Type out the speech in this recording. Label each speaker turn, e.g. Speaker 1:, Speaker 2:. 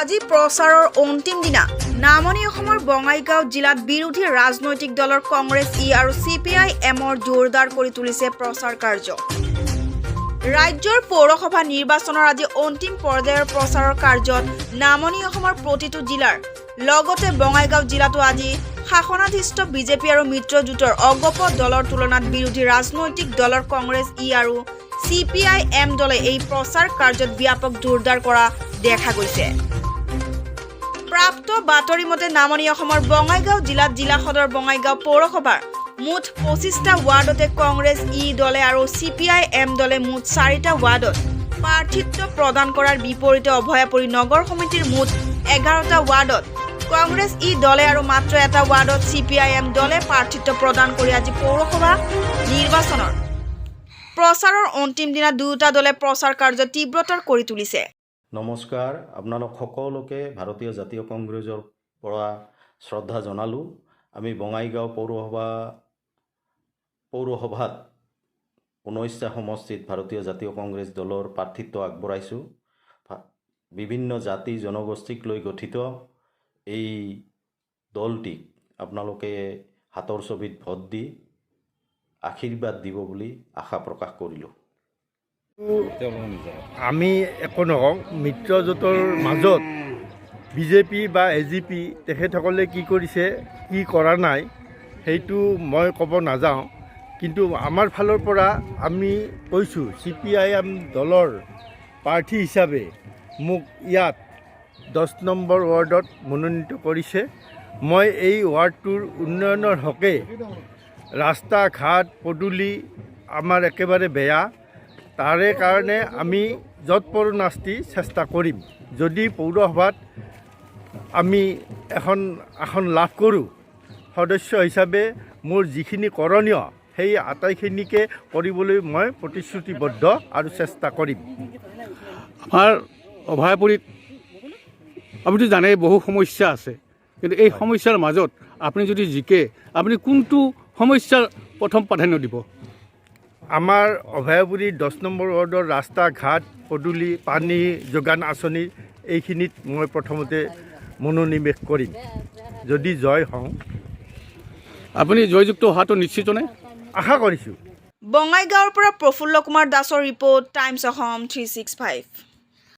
Speaker 1: আজি প্ৰচাৰৰ অন্তিম দিনা নামনি অসমৰ বঙাইগাঁও জিলাত বিৰোধী ৰাজনৈতিক দলৰ কংগ্ৰেছ আৰু CPI-Mৰ জোৰদাৰ কৰি তুলিছে প্ৰচাৰ কাৰ্য। ৰাজ্যৰ পৌৰসভা নিৰ্বাচনৰ আজি অন্তিম পৰ্যায়ৰ প্ৰচাৰৰ কাৰ্যত নামনি অসমৰ প্ৰতিটো জিলাৰ লগতে বঙাইগাঁও জিলাতো আজি শাসনাধিষ্ঠ বিজেপি আৰু মিত্ৰজোঁটৰ অগপ দলৰ তুলনাত বিৰোধী ৰাজনৈতিক দলৰ কংগ্ৰেছ আৰু CPI-M দলে এই প্ৰচাৰ কাৰ্যত ব্যাপক জোৰদাৰ কৰা দেখা গৈছে। প্ৰাপ্ত বাতৰি মতে নামনি অসমৰ বঙাইগাঁও জিলাত জিলা সদৰ বঙাইগাঁও পৌৰসভাৰ মুঠ 25টা ৱাৰ্ডতে কংগ্ৰেছ দলে আৰু CPI-M দলে মুঠ 4টা ৱাৰ্ডত প্ৰাৰ্থিত্ব প্ৰদান কৰাৰ বিপৰীতে অভয়াপুৰী নগৰ সমিতিৰ মুঠ 11টা ৱাৰ্ডত কংগ্ৰেছ দলে আৰু মাত্ৰ এটা ৱাৰ্ডত CPI-M দলে প্ৰাৰ্থিত্ব প্ৰদান কৰি আজি পৌৰসভা নিৰ্বাচনৰ প্ৰচাৰৰ অন্তিম দিনা দুটা দলে প্ৰচাৰ কাৰ্য তীব্ৰতৰ কৰি তুলিছে।
Speaker 2: নমস্কাৰ, আপোনালোক সকলোকে ভাৰতীয় জাতীয় কংগ্ৰেছৰ পৰা শ্ৰদ্ধা জনালোঁ। আমি বঙাইগাঁও পৌৰসভাত 19টা সমষ্টিত ভাৰতীয় জাতীয় কংগ্ৰেছ দলৰ প্ৰাৰ্থিত্ব আগবঢ়াইছোঁ। বিভিন্ন জাতি জনগোষ্ঠীক লৈ গঠিত এই দলটিক আপোনালোকে হাতৰ ছবিত ভোট দি আশীৰ্বাদ দিব বুলি আশা প্ৰকাশ কৰিলোঁ।
Speaker 3: আমি একো নকওঁ, মিত্ৰজোঁটৰ মাজত বিজেপি বা AGP তেখেতসকলে কি কৰিছে কি কৰা নাই সেইটো মই ক'ব নাযাওঁ, কিন্তু আমাৰ ফালৰ পৰা আমি কৈছোঁ CPI-M দলৰ প্ৰাৰ্থী হিচাপে মোক ইয়াত 10 নম্বৰ ৱাৰ্ডত মনোনীত কৰিছে। মই এই ৱাৰ্ডটোৰ উন্নয়নৰ হকে ৰাস্তা ঘাট পদূলি আমাৰ একেবাৰে বেয়া, তাৰে কাৰণে আমি যৎপৰোনাস্তি চেষ্টা কৰিম। যদি পৌৰসভাত আমি এখন আসন লাভ কৰোঁ, সদস্য হিচাপে মোৰ যিখিনি কৰণীয় সেই আটাইখিনিকে কৰিবলৈ মই প্ৰতিশ্ৰুতিবদ্ধ আৰু চেষ্টা কৰিম।
Speaker 4: আমাৰ অভয়াপুৰীত আপুনি জানে বহু সমস্যা আছে, কিন্তু এই সমস্যাৰ মাজত আপুনি যদি জিকে আপুনি কোনটো সমস্যাৰ প্ৰথম প্ৰাধান্য দিব?
Speaker 3: আমাৰ অভয়াপুৰী 10 নম্বৰ ৱাৰ্ডৰ ৰাস্তা ঘাট পদূলি পানী যোগান আঁচনি এইখিনিত মই প্ৰথমতে মনোনিৱেশ কৰিম যদি জয় হওঁ।
Speaker 4: আপুনি জয়যুক্ত হোৱাটো নিশ্চিত নে?
Speaker 3: আশা কৰিছোঁ।
Speaker 1: বঙাইগাঁৱৰ পৰা প্ৰফুল্ল কুমাৰ দাসৰ ৰিপৰ্ট, টাইমছ অসম 365।